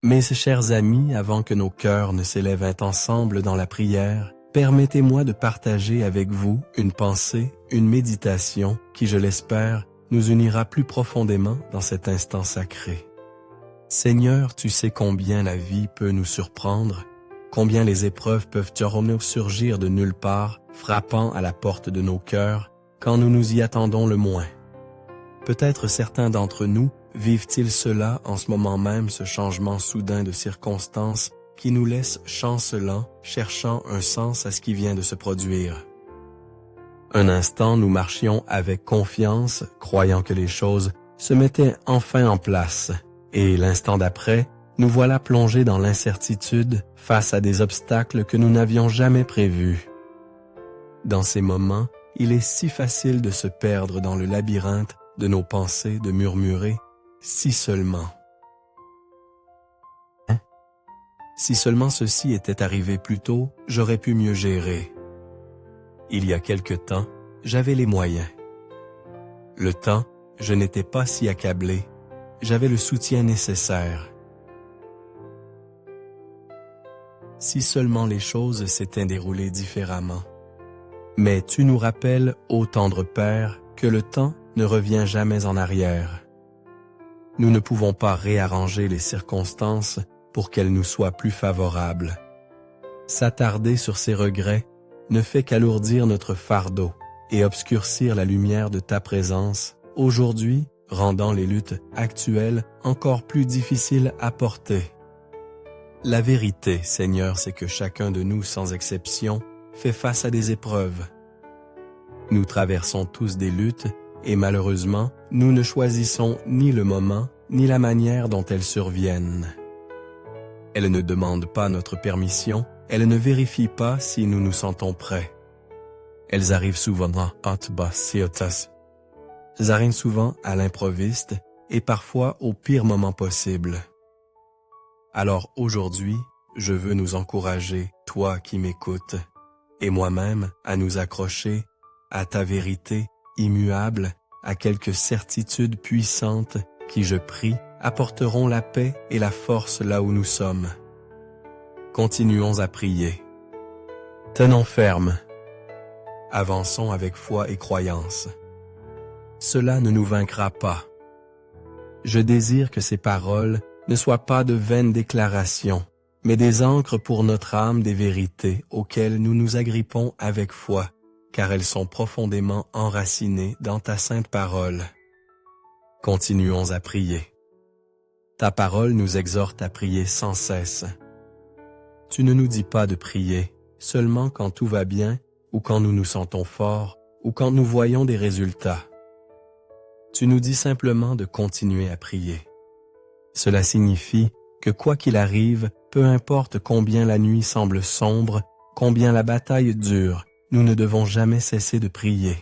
Mes chers amis, avant que nos cœurs ne s'élèvent ensemble dans la prière, permettez-moi de partager avec vous une pensée, une méditation qui, je l'espère, nous unira plus profondément dans cet instant sacré. Seigneur, tu sais combien la vie peut nous surprendre, combien les épreuves peuvent surgir de nulle part, frappant à la porte de nos cœurs, quand nous nous y attendons le moins. Peut-être certains d'entre nous vivent-ils cela en ce moment même, ce changement soudain de circonstances qui nous laisse chancelants, cherchant un sens à ce qui vient de se produire. Un instant, nous marchions avec confiance, croyant que les choses se mettaient enfin en place, et l'instant d'après, nous voilà plongés dans l'incertitude face à des obstacles que nous n'avions jamais prévus. Dans ces moments, il est si facile de se perdre dans le labyrinthe de nos pensées, de murmurer « si seulement ». Si seulement ceci était arrivé plus tôt, j'aurais pu mieux gérer. Il y a quelque temps, j'avais les moyens. Le temps, je n'étais pas si accablé. J'avais le soutien nécessaire. Si seulement les choses s'étaient déroulées différemment. Mais tu nous rappelles, ô tendre Père, que le temps ne revient jamais en arrière. Nous ne pouvons pas réarranger les circonstances pour qu'elles nous soient plus favorables. S'attarder sur ces regrets ne fait qu'alourdir notre fardeau et obscurcir la lumière de ta présence, aujourd'hui, rendant les luttes actuelles encore plus difficiles à porter. La vérité, Seigneur, c'est que chacun de nous, sans exception, fait face à des épreuves. Nous traversons tous des luttes et malheureusement, nous ne choisissons ni le moment, ni la manière dont elles surviennent. Elles ne demandent pas notre permission, elles ne vérifient pas si nous nous sentons prêts. Elles arrivent souvent à l'improviste et parfois au pire moment possible. Alors aujourd'hui, je veux nous encourager, toi qui m'écoutes, et moi-même à nous accrocher à ta vérité immuable, à quelques certitudes puissantes qui, je prie, apporteront la paix et la force là où nous sommes. Continuons à prier. Tenons ferme. Avançons avec foi et croyance. Cela ne nous vaincra pas. Je désire que ces paroles ne soient pas de vaines déclarations, mais des ancres pour notre âme des vérités auxquelles nous nous agrippons avec foi, car elles sont profondément enracinées dans ta sainte parole. Continuons à prier. Ta parole nous exhorte à prier sans cesse. Tu ne nous dis pas de prier seulement quand tout va bien ou quand nous nous sentons forts ou quand nous voyons des résultats. Tu nous dis simplement de continuer à prier. Cela signifie que quoi qu'il arrive, peu importe combien la nuit semble sombre, combien la bataille dure, nous ne devons jamais cesser de prier.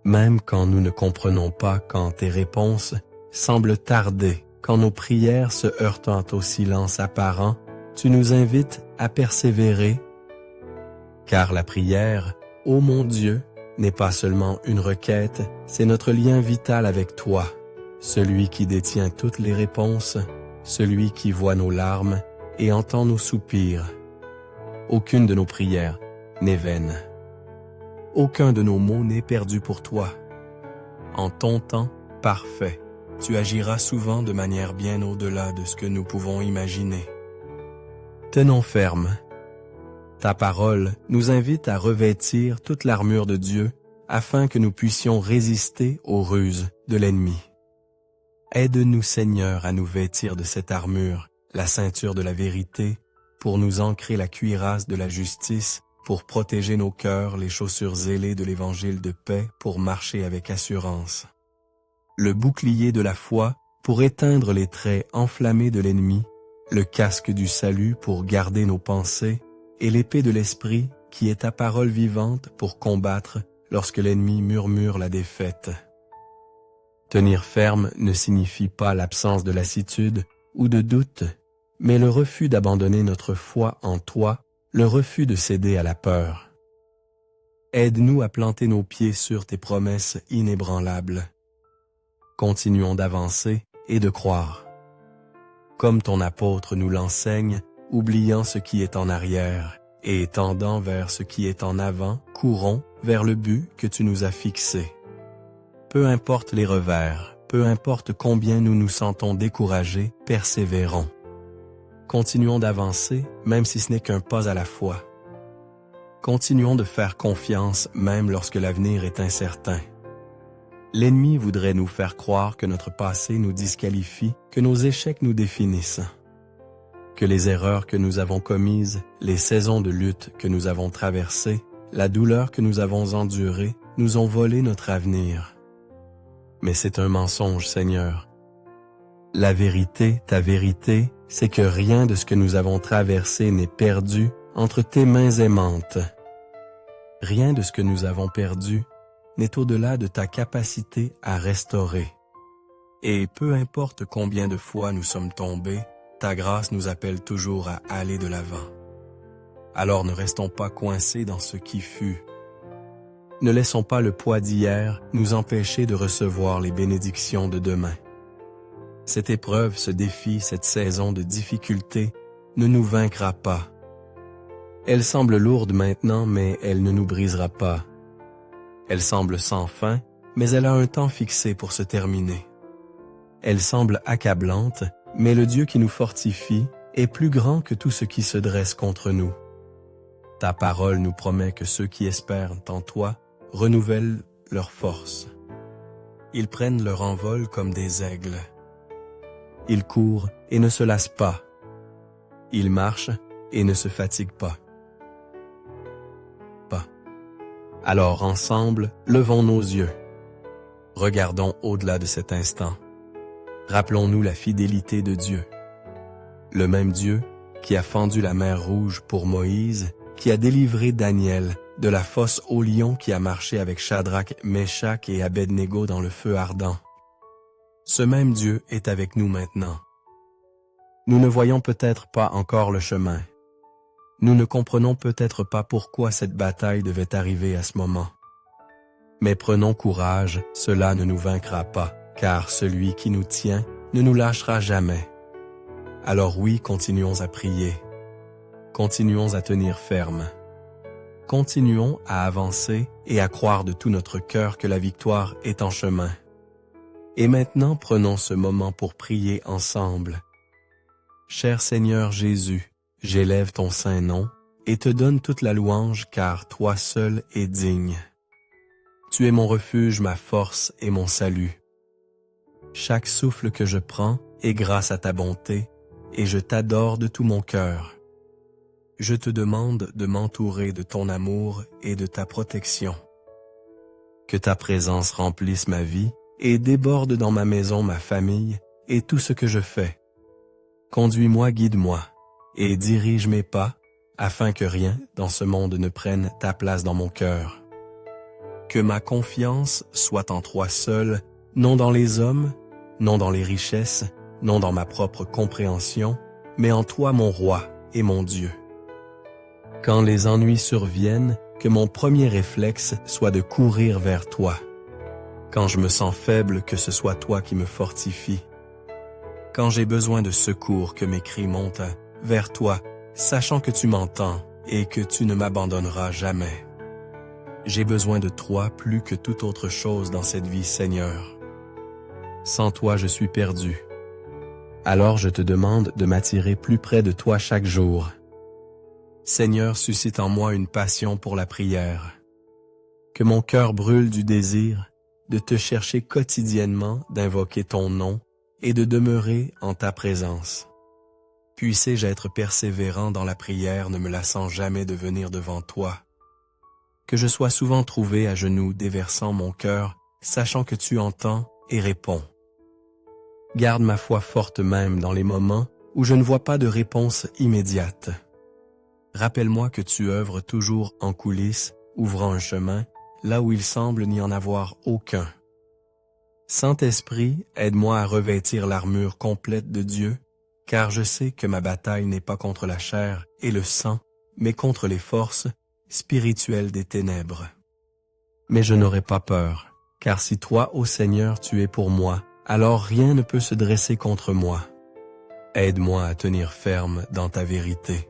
Même quand nous ne comprenons pas, quand tes réponses semblent tarder, quand nos prières se heurtent au silence apparent, tu nous invites à persévérer, car la prière, ô mon Dieu, n'est pas seulement une requête, c'est notre lien vital avec toi, celui qui détient toutes les réponses, celui qui voit nos larmes et entend nos soupirs. Aucune de nos prières n'est vaine. Aucun de nos mots n'est perdu pour toi. En ton temps parfait, tu agiras souvent de manière bien au-delà de ce que nous pouvons imaginer. Tenons ferme. Ta parole nous invite à revêtir toute l'armure de Dieu afin que nous puissions résister aux ruses de l'ennemi. Aide-nous, Seigneur, à nous vêtir de cette armure, la ceinture de la vérité, pour nous ancrer la cuirasse de la justice, pour protéger nos cœurs, les chaussures ailées de l'évangile de paix, pour marcher avec assurance. Le bouclier de la foi, pour éteindre les traits enflammés de l'ennemi, le casque du salut pour garder nos pensées, et l'épée de l'esprit qui est ta parole vivante pour combattre lorsque l'ennemi murmure la défaite. Tenir ferme ne signifie pas l'absence de lassitude ou de doute, mais le refus d'abandonner notre foi en toi, le refus de céder à la peur. Aide-nous à planter nos pieds sur tes promesses inébranlables. Continuons d'avancer et de croire. comme ton apôtre nous l'enseigne, oubliant ce qui est en arrière et tendant vers ce qui est en avant, courons vers le but que tu nous as fixé. Peu importe les revers, peu importe combien nous nous sentons découragés, persévérons. Continuons d'avancer, même si ce n'est qu'un pas à la fois. Continuons de faire confiance, même lorsque l'avenir est incertain. L'ennemi voudrait nous faire croire que notre passé nous disqualifie, que nos échecs nous définissent, que les erreurs que nous avons commises, les saisons de lutte que nous avons traversées, la douleur que nous avons endurée, nous ont volé notre avenir. Mais c'est un mensonge, Seigneur. La vérité, ta vérité, c'est que rien de ce que nous avons traversé n'est perdu entre tes mains aimantes. Rien de ce que nous avons perdu n'est au-delà de ta capacité à restaurer. Et peu importe combien de fois nous sommes tombés, ta grâce nous appelle toujours à aller de l'avant. Alors ne restons pas coincés dans ce qui fut. Ne laissons pas le poids d'hier nous empêcher de recevoir les bénédictions de demain. Cette épreuve, ce défi, cette saison de difficulté ne nous vaincra pas. Elle semble lourde maintenant, mais elle ne nous brisera pas. Elle semble sans fin, mais elle a un temps fixé pour se terminer. Elle semble accablante, mais le Dieu qui nous fortifie est plus grand que tout ce qui se dresse contre nous. Ta parole nous promet que ceux qui espèrent en toi renouvellent leur force. Ils prennent leur envol comme des aigles. Ils courent et ne se lassent pas. Ils marchent et ne se fatiguent pas. Alors ensemble, levons nos yeux. Regardons au-delà de cet instant. Rappelons-nous la fidélité de Dieu. Le même Dieu qui a fendu la mer Rouge pour Moïse, qui a délivré Daniel de la fosse aux lions, qui a marché avec Shadrach, Meshach et Abednego dans le feu ardent. Ce même Dieu est avec nous maintenant. Nous ne voyons peut-être pas encore le chemin. Nous ne comprenons peut-être pas pourquoi cette bataille devait arriver à ce moment. Mais prenons courage, cela ne nous vaincra pas, car celui qui nous tient ne nous lâchera jamais. Alors oui, continuons à prier. Continuons à tenir ferme. Continuons à avancer et à croire de tout notre cœur que la victoire est en chemin. Et maintenant, prenons ce moment pour prier ensemble. Cher Seigneur Jésus, j'élève ton saint nom et te donne toute la louange, car toi seul es digne. Tu es mon refuge, ma force et mon salut. Chaque souffle que je prends est grâce à ta bonté, et je t'adore de tout mon cœur. Je te demande de m'entourer de ton amour et de ta protection. Que ta présence remplisse ma vie et déborde dans ma maison, ma famille et tout ce que je fais. Conduis-moi, guide-moi et dirige mes pas, afin que rien dans ce monde ne prenne ta place dans mon cœur. Que ma confiance soit en toi seul, non dans les hommes, non dans les richesses, non dans ma propre compréhension, mais en toi mon roi et mon Dieu. Quand les ennuis surviennent, que mon premier réflexe soit de courir vers toi. Quand je me sens faible, que ce soit toi qui me fortifie. Quand j'ai besoin de secours, que mes cris montent vers toi, sachant que tu m'entends et que tu ne m'abandonneras jamais. J'ai besoin de toi plus que toute autre chose dans cette vie, Seigneur. Sans toi, je suis perdu. Alors je te demande de m'attirer plus près de toi chaque jour. Seigneur, suscite en moi une passion pour la prière. Que mon cœur brûle du désir de te chercher quotidiennement, d'invoquer ton nom et de demeurer en ta présence. Puissé-je être persévérant dans la prière, ne me lassant jamais de venir devant toi. Que je sois souvent trouvé à genoux, déversant mon cœur, sachant que tu entends et réponds. Garde ma foi forte même dans les moments où je ne vois pas de réponse immédiate. Rappelle-moi que tu œuvres toujours en coulisses, ouvrant un chemin, là où il semble n'y en avoir aucun. Saint-Esprit, aide-moi à revêtir l'armure complète de Dieu, car je sais que ma bataille n'est pas contre la chair et le sang, mais contre les forces spirituelles des ténèbres. Mais je n'aurai pas peur, car si toi, ô Seigneur, tu es pour moi, alors rien ne peut se dresser contre moi. Aide-moi à tenir ferme dans ta vérité.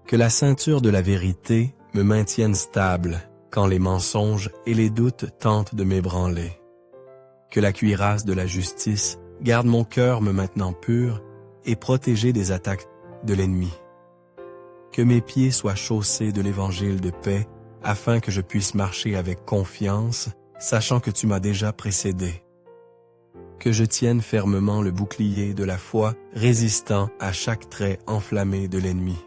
Que la ceinture de la vérité me maintienne stable quand les mensonges et les doutes tentent de m'ébranler. Que la cuirasse de la justice garde mon cœur me maintenant pur et protégé des attaques de l'ennemi. Que mes pieds soient chaussés de l'évangile de paix afin que je puisse marcher avec confiance, sachant que tu m'as déjà précédé. Que je tienne fermement le bouclier de la foi, résistant à chaque trait enflammé de l'ennemi.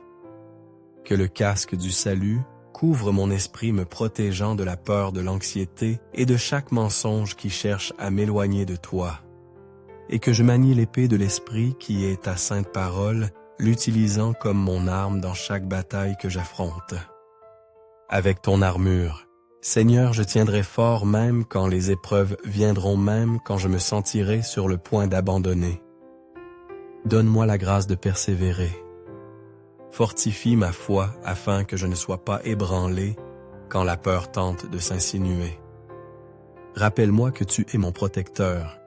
Que le casque du salut couvre mon esprit, me protégeant de la peur de l'anxiété et de chaque mensonge qui cherche à m'éloigner de toi. Et que je manie l'épée de l'esprit qui est ta sainte parole, l'utilisant comme mon arme dans chaque bataille que j'affronte. Avec ton armure, Seigneur, je tiendrai fort même quand les épreuves viendront, même quand je me sentirai sur le point d'abandonner. Donne-moi la grâce de persévérer. Fortifie ma foi afin que je ne sois pas ébranlé quand la peur tente de s'insinuer. Rappelle-moi que tu es mon protecteur.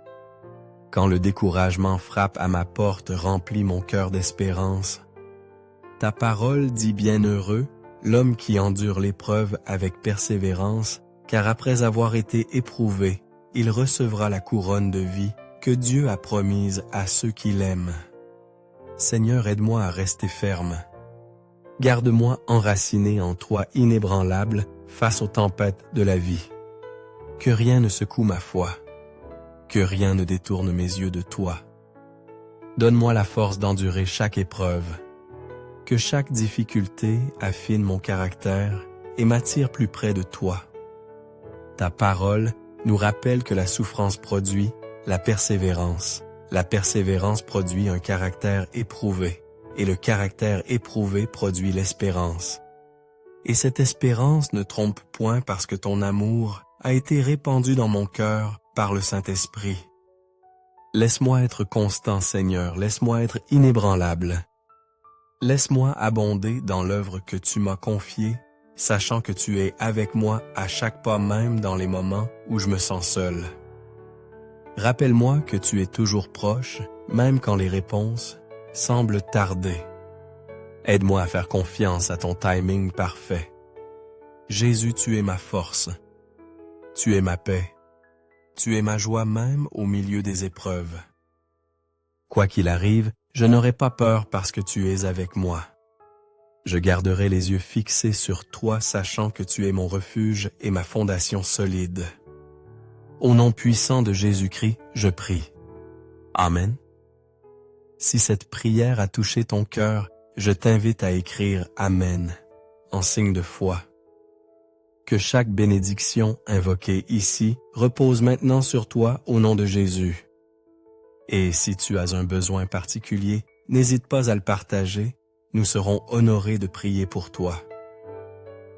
Quand le découragement frappe à ma porte, remplis mon cœur d'espérance. Ta parole dit bienheureux l'homme qui endure l'épreuve avec persévérance, car après avoir été éprouvé, il recevra la couronne de vie que Dieu a promise à ceux qui l'aiment. Seigneur, aide-moi à rester ferme. Garde-moi enraciné en toi inébranlable face aux tempêtes de la vie. Que rien ne secoue ma foi, que rien ne détourne mes yeux de toi. Donne-moi la force d'endurer chaque épreuve, que chaque difficulté affine mon caractère et m'attire plus près de toi. Ta parole nous rappelle que la souffrance produit la persévérance. La persévérance produit un caractère éprouvé, et le caractère éprouvé produit l'espérance. Et cette espérance ne trompe point parce que ton amour a été répandu dans mon cœur par le Saint-Esprit. Laisse-moi être constant, Seigneur, laisse-moi être inébranlable. Laisse-moi abonder dans l'œuvre que tu m'as confiée, sachant que tu es avec moi à chaque pas, même dans les moments où je me sens seul. Rappelle-moi que tu es toujours proche, même quand les réponses semblent tarder. Aide-moi à faire confiance à ton timing parfait. Jésus, tu es ma force. Tu es ma paix. Tu es ma joie même au milieu des épreuves. Quoi qu'il arrive, je n'aurai pas peur parce que tu es avec moi. Je garderai les yeux fixés sur toi, sachant que tu es mon refuge et ma fondation solide. Au nom puissant de Jésus-Christ, je prie. Amen. Si cette prière a touché ton cœur, je t'invite à écrire Amen en signe de foi. Que chaque bénédiction invoquée ici repose maintenant sur toi au nom de Jésus. Et si tu as un besoin particulier, n'hésite pas à le partager, nous serons honorés de prier pour toi.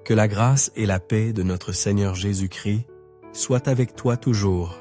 Que la grâce et la paix de notre Seigneur Jésus-Christ soient avec toi toujours.